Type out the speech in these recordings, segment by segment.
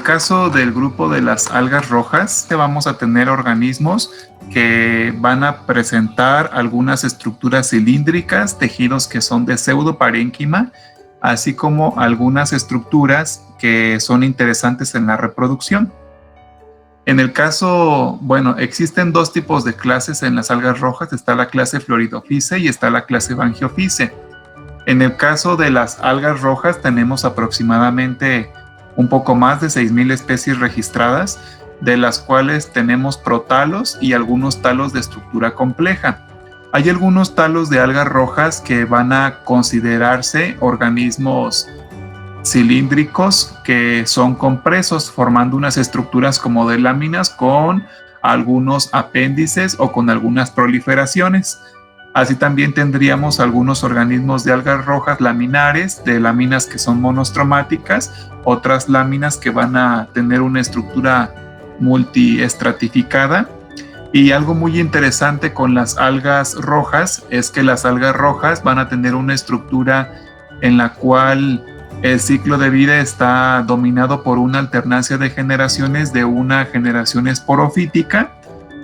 caso del grupo de las algas rojas, vamos a tener organismos que van a presentar algunas estructuras cilíndricas, tejidos que son de pseudoparénquima, así como algunas estructuras que son interesantes en la reproducción. En el caso, bueno, existen dos tipos de clases en las algas rojas, está la clase Floridophyce y está la clase Bangiophyce. En el caso de las algas rojas tenemos aproximadamente un poco más de 6,000 especies registradas, de las cuales tenemos protalos y algunos talos de estructura compleja. Hay algunos talos de algas rojas que van a considerarse organismos cilíndricos que son compresos, formando unas estructuras como de láminas con algunos apéndices o con algunas proliferaciones. Así también tendríamos algunos organismos de algas rojas laminares, de láminas que son monostromáticas, otras láminas que van a tener una estructura multiestratificada. Y algo muy interesante con las algas rojas es que las algas rojas van a tener una estructura en la cual el ciclo de vida está dominado por una alternancia de generaciones, de una generación esporofítica,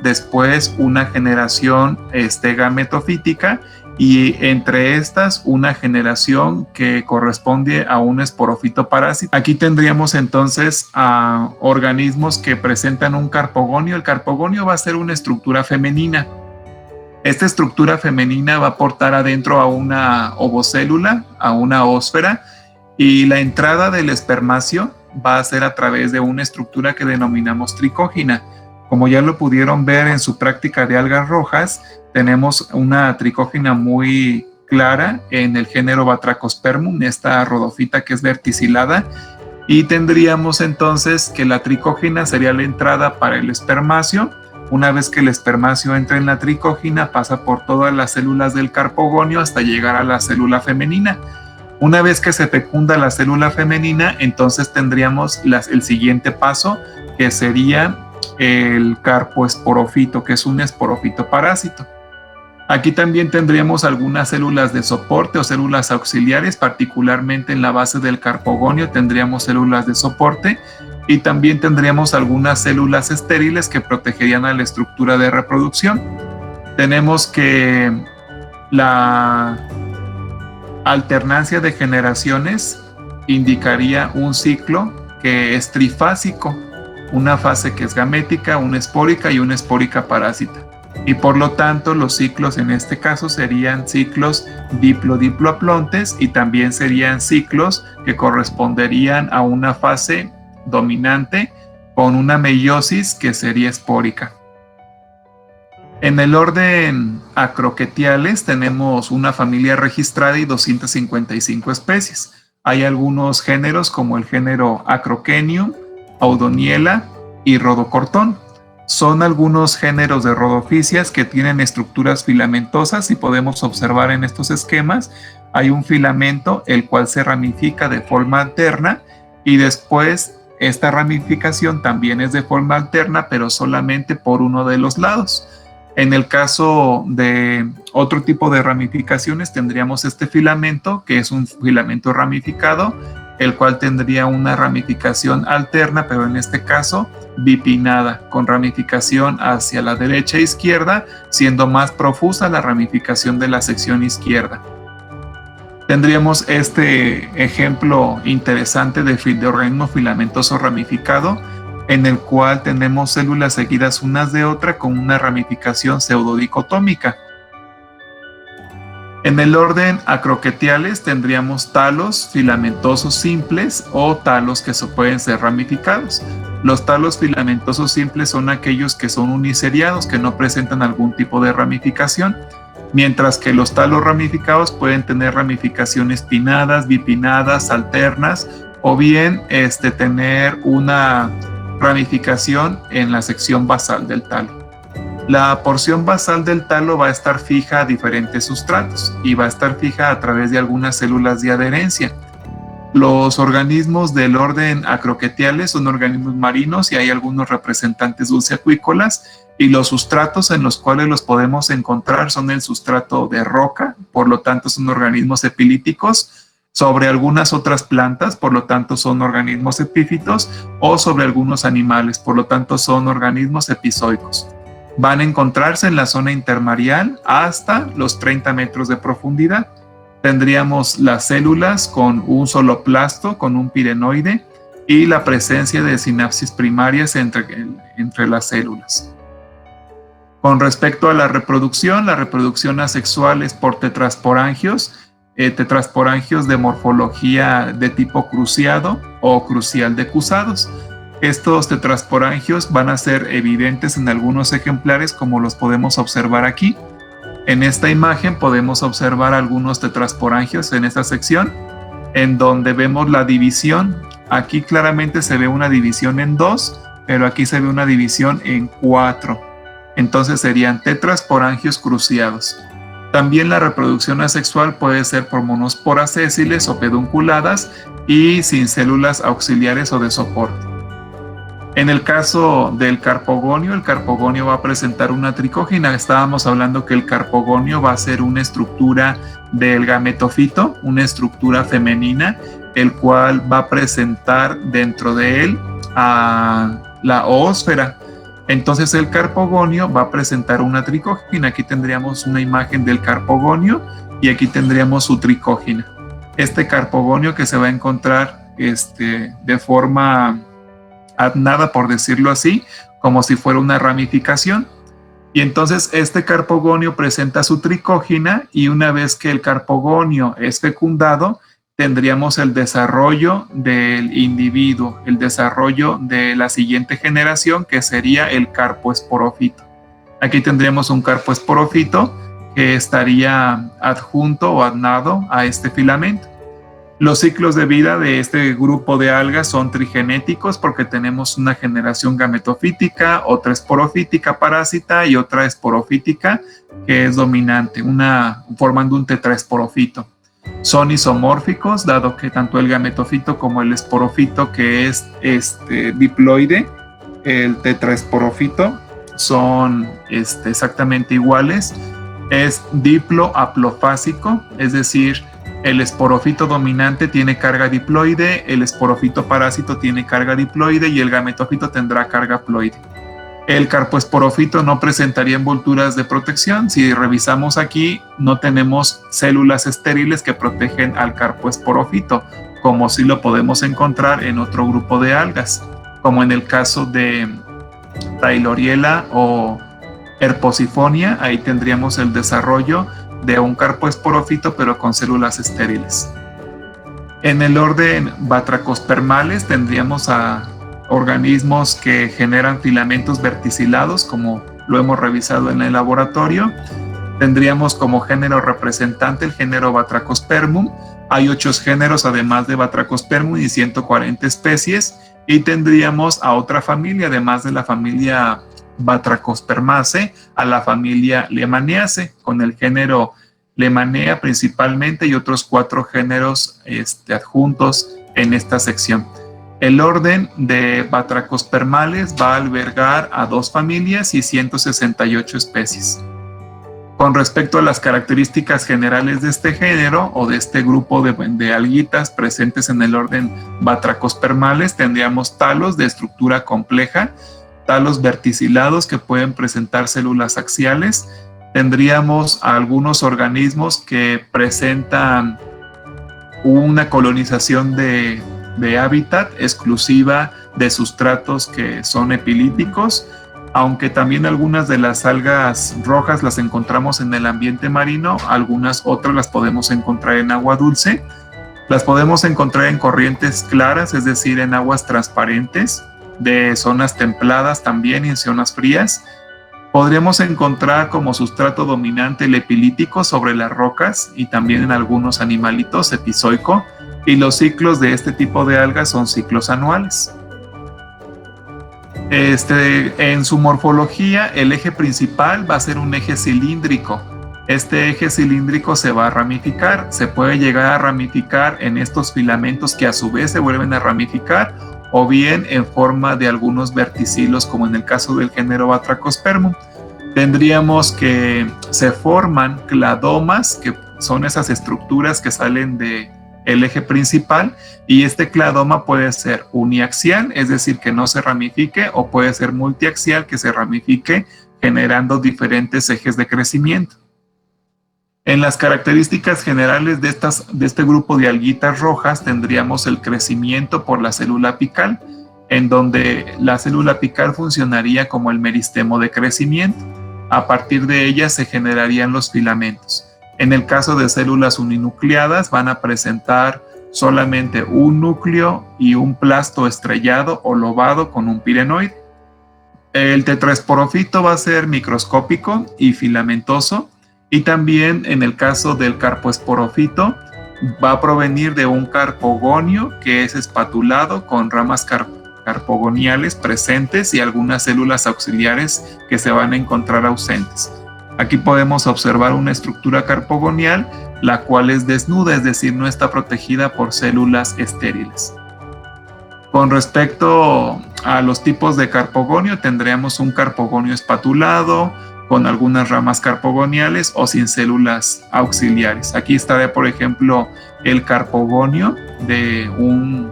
después una generación gametofítica y entre estas una generación que corresponde a un esporofito parásito. Aquí tendríamos entonces a organismos que presentan un carpogonio. El carpogonio va a ser una estructura femenina. Esta estructura femenina va a portar adentro a una ovocélula, a una ósfera, y la entrada del espermacio va a ser a través de una estructura que denominamos tricógina. Como ya lo pudieron ver en su práctica de algas rojas, tenemos una tricógina muy clara en el género Batrachospermum, esta rodofita que es verticilada, y tendríamos entonces que la tricógina sería la entrada para el espermacio. Una vez que el espermacio entra en la tricógina, pasa por todas las células del carpogonio hasta llegar a la célula femenina. Una vez que se fecunda la célula femenina, entonces tendríamos el siguiente paso, que sería el carpoesporofito, que es un esporofito parásito. Aquí también tendríamos algunas células de soporte o células auxiliares, particularmente en la base del carpogonio tendríamos células de soporte y también tendríamos algunas células estériles que protegerían a la estructura de reproducción. Tenemos que la alternancia de generaciones indicaría un ciclo que es trifásico, una fase que es gamética, una espórica y una espórica parásita. Y por lo tanto los ciclos en este caso serían ciclos diplo-diploaplontes y también serían ciclos que corresponderían a una fase dominante con una meiosis que sería espórica. En el orden Acroquetiales tenemos una familia registrada y 255 especies. Hay algunos géneros como el género Acroquenium, Audoniela y Rhodocorton. Son algunos géneros de rodophycias que tienen estructuras filamentosas y podemos observar en estos esquemas hay un filamento el cual se ramifica de forma alterna y después esta ramificación también es de forma alterna pero solamente por uno de los lados. En el caso de otro tipo de ramificaciones tendríamos este filamento que es un filamento ramificado, el cual tendría una ramificación alterna, pero en este caso bipinnada, con ramificación hacia la derecha e izquierda, siendo más profusa la ramificación de la sección izquierda. Tendríamos este ejemplo interesante de organismo filamentoso ramificado, en el cual tenemos células seguidas unas de otra con una ramificación pseudodicotómica. En el orden Acroquetiales tendríamos talos filamentosos simples o talos que pueden ser ramificados. Los talos filamentosos simples son aquellos que son uniseriados, que no presentan algún tipo de ramificación, mientras que los talos ramificados pueden tener ramificaciones pinnadas, bipinnadas, alternas, o bien tener una ramificación en la sección basal del talo. La porción basal del talo va a estar fija a diferentes sustratos y va a estar fija a través de algunas células de adherencia. Los organismos del orden Acroquetiales son organismos marinos y hay algunos representantes dulceacuícolas, y los sustratos en los cuales los podemos encontrar son el sustrato de roca, por lo tanto son organismos epilíticos, sobre algunas otras plantas, por lo tanto son organismos epífitos, o sobre algunos animales, por lo tanto son organismos epizoicos. Van a encontrarse en la zona intermareal hasta los 30 metros de profundidad. Tendríamos las células con un solo plasto, con un pirenoide, y la presencia de sinapsis primarias entre las células. Con respecto a la reproducción asexual es por tetrasporangios de morfología de tipo cruciado o crucial decusados. Estos tetrasporangios van a ser evidentes en algunos ejemplares, como los podemos observar aquí. En esta imagen podemos observar algunos tetrasporangios en esta sección, en donde vemos la división. Aquí claramente se ve una división en 2, pero aquí se ve una división en 4. Entonces serían tetrasporangios cruciados. También la reproducción asexual puede ser por monosporas sésiles o pedunculadas y sin células auxiliares o de soporte. En el caso del carpogonio, el carpogonio va a presentar una tricógina. Estábamos hablando que el carpogonio va a ser una estructura del gametofito, una estructura femenina, el cual va a presentar dentro de él a la oósfera. Entonces el carpogonio va a presentar una tricógina. Aquí tendríamos una imagen del carpogonio y aquí tendríamos su tricógina. Este carpogonio que se va a encontrar de forma adnada, por decirlo así, como si fuera una ramificación. Y entonces este carpogonio presenta su tricógina, y una vez que el carpogonio es fecundado, tendríamos el desarrollo del individuo, el desarrollo de la siguiente generación, que sería el carpoesporófito. Aquí tendríamos un carpoesporófito que estaría adjunto o adnado a este filamento. Los ciclos de vida de este grupo de algas son trigenéticos, porque tenemos una generación gametofítica, otra esporofítica parásita y otra esporofítica que es dominante, formando un tetraesporofito. Son isomórficos, dado que tanto el gametofito como el esporofito, que es diploide, el tetraesporofito, son exactamente iguales. Es diplohaplofásico, es decir, el esporofito dominante tiene carga diploide, el esporofito parásito tiene carga diploide y el gametofito tendrá carga ploide. El carpoesporofito no presentaría envolturas de protección. Si revisamos aquí, no tenemos células estériles que protegen al carpoesporofito, como sí lo podemos encontrar en otro grupo de algas, como en el caso de Tailoriella o Herposifonia. Ahí tendríamos el desarrollo de un carpoesporofito, pero con células estériles. En el orden Batracospermales tendríamos a organismos que generan filamentos verticilados, como lo hemos revisado en el laboratorio. Tendríamos como género representante el género Batracospermum. Hay 8 géneros además de Batracospermum y 140 especies. Y tendríamos a otra familia, además de la familia Batracospermaceae, a la familia Lemaniaceae, con el género Lemanea principalmente y otros 4 géneros adjuntos en esta sección. El orden de Batracospermales va a albergar a 2 familias y 168 especies. Con respecto a las características generales de este género o de este grupo de alguitas presentes en el orden Batracospermales, tendríamos talos de estructura compleja, talos verticilados que pueden presentar células axiales. Tendríamos algunos organismos que presentan una colonización de hábitat exclusiva de sustratos que son epilíticos, aunque también algunas de las algas rojas las encontramos en el ambiente marino, algunas otras las podemos encontrar en agua dulce. Las podemos encontrar en corrientes claras, es decir, en aguas transparentes, de zonas templadas también y en zonas frías. Podríamos encontrar como sustrato dominante el epilítico sobre las rocas y también en algunos animalitos epizoico, y los ciclos de este tipo de algas son ciclos anuales. En su morfología, el eje principal va a ser un eje cilíndrico. Este eje cilíndrico se va a ramificar, se puede llegar a ramificar en estos filamentos que a su vez se vuelven a ramificar, o bien en forma de algunos verticilos, como en el caso del género Batracospermum. Tendríamos que se forman cladomas, que son esas estructuras que salen de el eje principal, y este cladoma puede ser uniaxial, es decir, que no se ramifique, o puede ser multiaxial, que se ramifique, generando diferentes ejes de crecimiento. En las características generales de este grupo de alguitas rojas tendríamos el crecimiento por la célula apical, en donde la célula apical funcionaría como el meristemo de crecimiento. A partir de ella se generarían los filamentos. En el caso de células uninucleadas van a presentar solamente un núcleo y un plasto estrellado o lobado con un pirenoide. El tetraesporofito va a ser microscópico y filamentoso, y también en el caso del carpoesporofito va a provenir de un carpogonio que es espatulado con ramas carpogoniales presentes y algunas células auxiliares que se van a encontrar ausentes. Aquí podemos observar una estructura carpogonial, la cual es desnuda, es decir, no está protegida por células estériles. Con respecto a los tipos de carpogonio, tendríamos un carpogonio espatulado, con algunas ramas carpogoniales o sin células auxiliares. Aquí estaría, por ejemplo, el carpogonio de un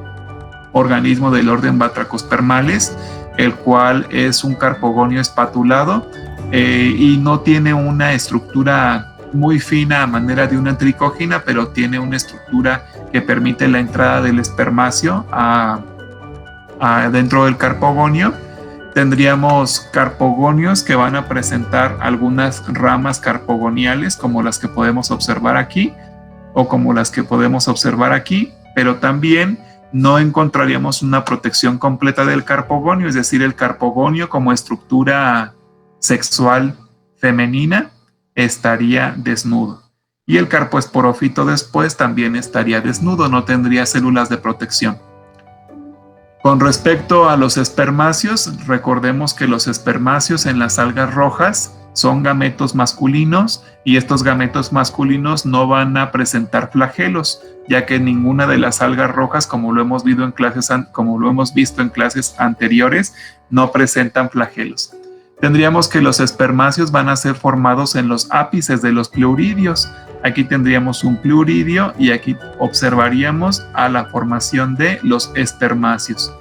organismo del orden Batracospermales, el cual es un carpogonio espatulado y no tiene una estructura muy fina a manera de una tricógina, pero tiene una estructura que permite la entrada del espermacio dentro del carpogonio. Tendríamos carpogonios que van a presentar algunas ramas carpogoniales como las que podemos observar aquí o como las que podemos observar aquí, pero también no encontraríamos una protección completa del carpogonio, es decir, el carpogonio como estructura sexual femenina estaría desnudo. Y el carpoesporofito después también estaría desnudo, no tendría células de protección. Con respecto a los espermáceos, recordemos que los espermáceos en las algas rojas son gametos masculinos y estos gametos masculinos no van a presentar flagelos, ya que ninguna de las algas rojas, como lo hemos visto en clases anteriores, no presentan flagelos. Tendríamos que los espermáceos van a ser formados en los ápices de los pleuridios. Aquí tendríamos un pleuridio y aquí observaríamos a la formación de los espermáceos.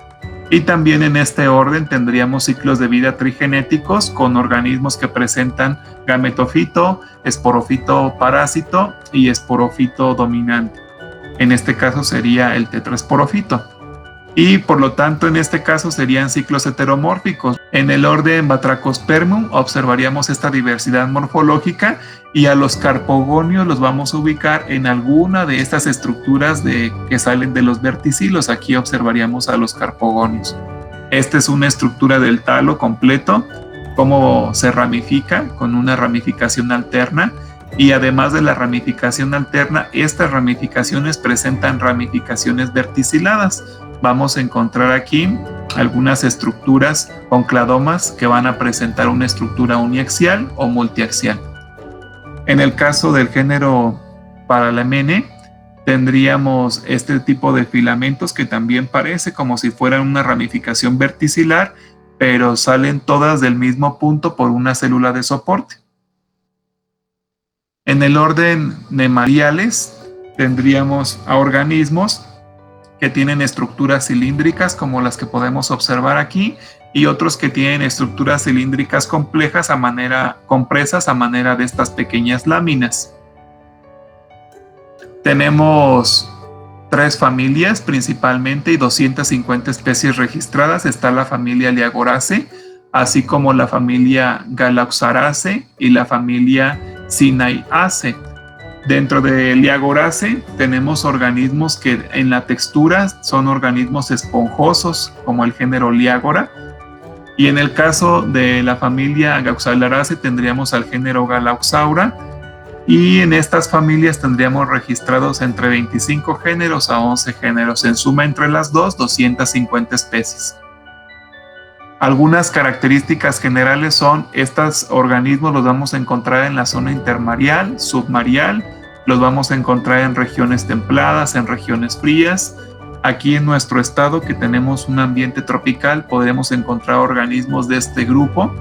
Y también en este orden tendríamos ciclos de vida trigenéticos con organismos que presentan gametofito, esporofito parásito y esporofito dominante. En este caso sería el tetraesporofito. Y por lo tanto en este caso serían ciclos heteromórficos. En el orden Batracospermum observaríamos esta diversidad morfológica y a los carpogonios los vamos a ubicar en alguna de estas estructuras que salen de los verticilos. Aquí observaríamos a los carpogonios. Esta es una estructura del talo completo, cómo se ramifica con una ramificación alterna. Y además de la ramificación alterna, estas ramificaciones presentan ramificaciones verticiladas. Vamos a encontrar aquí algunas estructuras con cladomas que van a presentar una estructura uniaxial o multiaxial. En el caso del género Paralemene, tendríamos este tipo de filamentos que también parece como si fueran una ramificación verticilar, pero salen todas del mismo punto por una célula de soporte. En el orden Nemariales tendríamos a organismos que tienen estructuras cilíndricas como las que podemos observar aquí y otros que tienen estructuras cilíndricas complejas compresas a manera de estas pequeñas láminas. Tenemos 3 familias principalmente y 250 especies registradas. Está la familia Liagoraceae, así como la familia Galauxaraceae y la familia Cinaiaceae. Dentro de Liagoraceae tenemos organismos que en la textura son organismos esponjosos, como el género Liagora. Y en el caso de la familia Gauxalaraceae tendríamos al género Galauxaura. Y en estas familias tendríamos registrados entre 25 géneros a 11 géneros. En suma, entre las dos, 250 especies. Algunas características generales son, estos organismos los vamos a encontrar en la zona intermareal, submareal, los vamos a encontrar en regiones templadas, en regiones frías. Aquí en nuestro estado, que tenemos un ambiente tropical, podremos encontrar organismos de este grupo.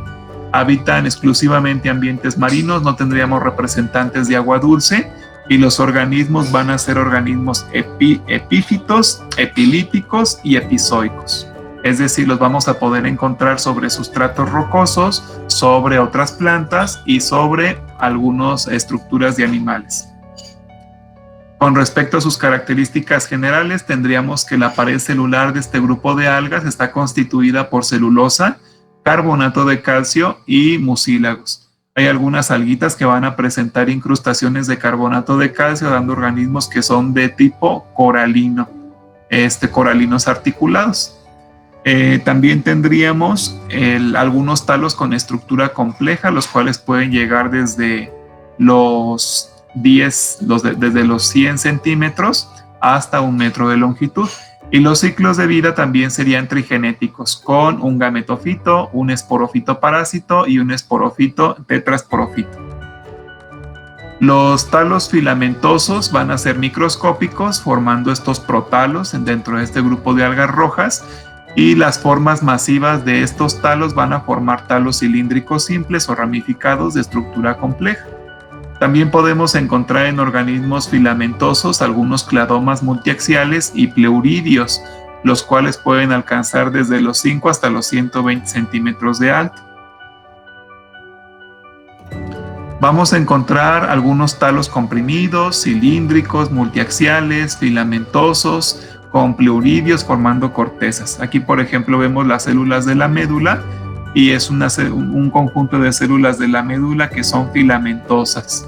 Habitan exclusivamente ambientes marinos, no tendríamos representantes de agua dulce y los organismos van a ser organismos epífitos, epilíticos y epizoicos. Es decir, los vamos a poder encontrar sobre sustratos rocosos, sobre otras plantas y sobre algunas estructuras de animales. Con respecto a sus características generales, tendríamos que la pared celular de este grupo de algas está constituida por celulosa, carbonato de calcio y mucílagos. Hay algunas alguitas que van a presentar incrustaciones de carbonato de calcio, dando organismos que son de tipo coralino, coralinos articulados. También tendríamos algunos talos con estructura compleja, los cuales pueden llegar desde los 100 centímetros hasta 1 metro de longitud. Y los ciclos de vida también serían trigenéticos, con un gametofito, un esporofito parásito y un esporofito tetrasporofito. Los talos filamentosos van a ser microscópicos, formando estos protalos dentro de este grupo de algas rojas, y las formas masivas de estos talos van a formar talos cilíndricos simples o ramificados de estructura compleja. También podemos encontrar en organismos filamentosos algunos cladomas multiaxiales y pleuridios, los cuales pueden alcanzar desde los 5 hasta los 120 centímetros de alto. Vamos a encontrar algunos talos comprimidos, cilíndricos, multiaxiales, filamentosos, con pleuridios formando cortezas. Aquí, por ejemplo, vemos las células de la médula y es un conjunto de células de la médula que son filamentosas.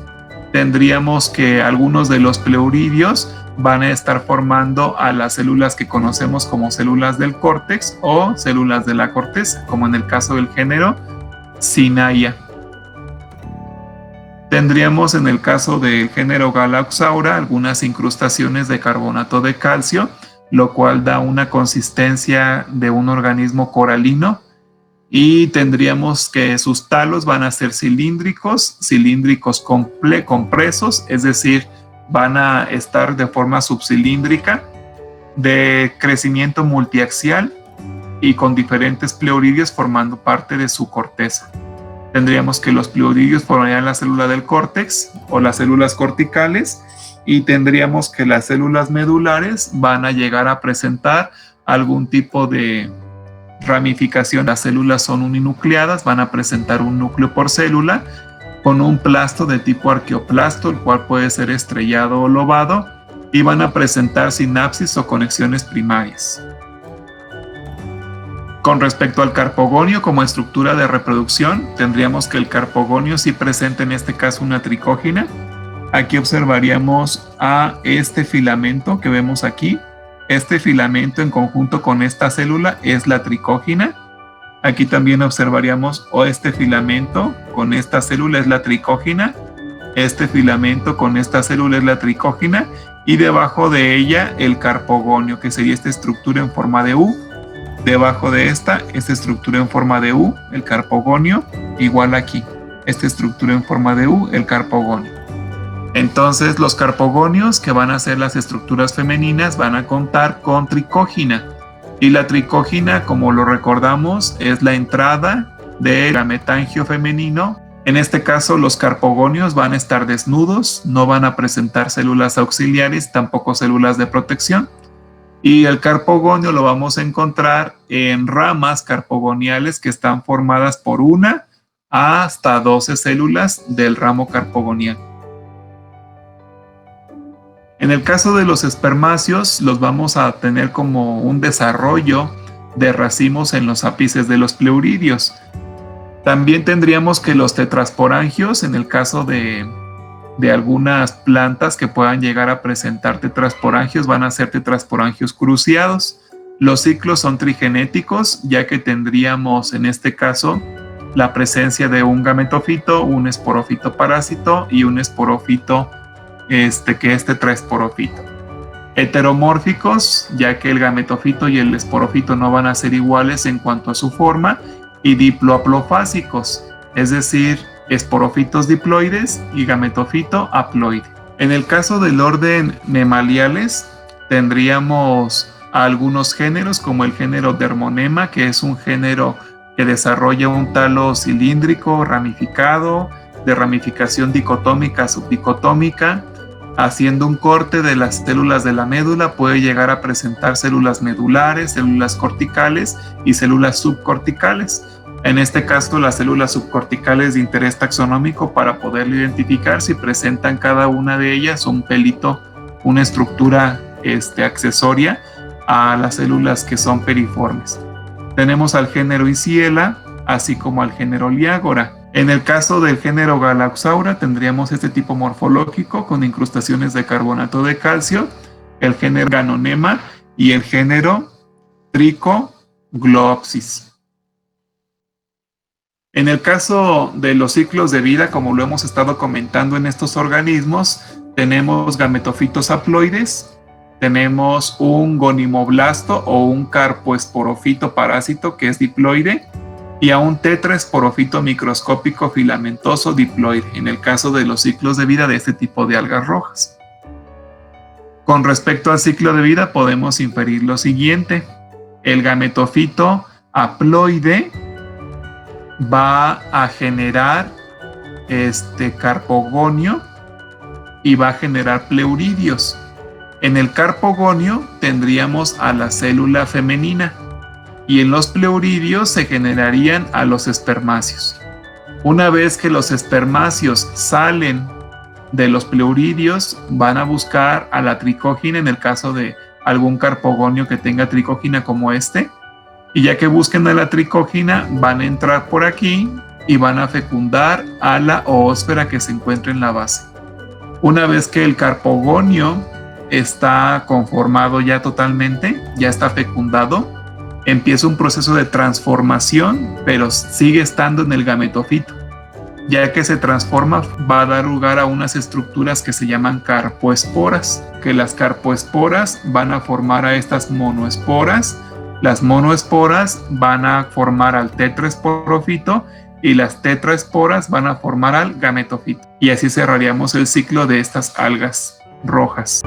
Tendríamos que algunos de los pleuridios van a estar formando a las células que conocemos como células del córtex o células de la corteza, como en el caso del género Cynaya. Tendríamos en el caso del género Galaxaura algunas incrustaciones de carbonato de calcio, lo cual da una consistencia de un organismo coralino, y tendríamos que sus talos van a ser cilíndricos compresos, es decir, van a estar de forma subcilíndrica, de crecimiento multiaxial y con diferentes pleuridios formando parte de su corteza. Tendríamos que los pleuridios formarían la célula del córtex o las células corticales, y tendríamos que las células medulares van a llegar a presentar algún tipo de ramificación. Las células son uninucleadas, van a presentar un núcleo por célula con un plasto de tipo arqueoplasto, el cual puede ser estrellado o lobado, y van a presentar sinapsis o conexiones primarias. Con respecto al carpogonio como estructura de reproducción, tendríamos que el carpogonio sí presenta en este caso una tricógina. Aquí observaríamos a este filamento que vemos aquí. Este filamento en conjunto con esta célula es la tricógina. Aquí también observaríamos este filamento con esta célula es la tricógina. Este filamento con esta célula es la tricógina. Y debajo de ella el carpogonio, que sería esta estructura en forma de U. Debajo de esta estructura en forma de U, el carpogonio, igual aquí. Esta estructura en forma de U, el carpogonio. Entonces los carpogonios, que van a ser las estructuras femeninas, van a contar con tricógina. Y la tricógina, como lo recordamos, es la entrada del gametangio femenino. En este caso, los carpogonios van a estar desnudos, no van a presentar células auxiliares, tampoco células de protección. Y el carpogonio lo vamos a encontrar en ramas carpogoniales que están formadas por 1 hasta 12 células del ramo carpogonial. En el caso de los espermáceos, los vamos a tener como un desarrollo de racimos en los ápices de los pleuridios. También tendríamos que los tetrasporangios, en el caso de algunas plantas que puedan llegar a presentar tetrasporangios, van a ser tetrasporangios cruciados. Los ciclos son trigenéticos, ya que tendríamos en este caso la presencia de un gametofito, un esporofito parásito y un esporofito que es tetraesporofito. Heteromórficos, ya que el gametofito y el esporofito no van a ser iguales en cuanto a su forma, y diploaplofásicos, es decir, esporofitos diploides y gametofito haploide. En el caso del orden Nemaliales, tendríamos a algunos géneros como el género Dermonema, que es un género que desarrolla un talo cilíndrico ramificado, de ramificación dicotómica subdicotómica, Haciendo un corte de las células de la médula puede llegar a presentar células medulares, células corticales y células subcorticales. En este caso, las células subcorticales de interés taxonómico, para poderlo identificar, si presentan cada una de ellas un pelito, una estructura accesoria a las células que son periformes. Tenemos al género Isiela, así como al género Liagora. En el caso del género Galaxaura tendríamos este tipo morfológico con incrustaciones de carbonato de calcio, el género Ganonema y el género Trichogloopsis. En el caso de los ciclos de vida, como lo hemos estado comentando en estos organismos, tenemos gametofitos haploides, tenemos un gonimoblasto o un carpoesporofito parásito que es diploide, y a un tetraesporofito microscópico filamentoso diploide, en el caso de los ciclos de vida de este tipo de algas rojas. Con respecto al ciclo de vida podemos inferir lo siguiente: el gametofito haploide va a generar carpogonio y va a generar pleuridios. En el carpogonio tendríamos a la célula femenina, y en los pleuridios se generarían a los espermáceos. Una vez que los espermáceos salen de los pleuridios, van a buscar a la tricógina en el caso de algún carpogonio que tenga tricógina como este, y ya que busquen a la tricógina, van a entrar por aquí y van a fecundar a la oósfera que se encuentra en la base. Una vez que el carpogonio está conformado ya totalmente, ya está fecundado, empieza un proceso de transformación, pero sigue estando en el gametofito. Ya que se transforma, va a dar lugar a unas estructuras que se llaman carpoesporas, que las carpoesporas van a formar a estas monoesporas. Las monoesporas van a formar al tetraesporofito y las tetraesporas van a formar al gametofito. Y así cerraríamos el ciclo de estas algas rojas.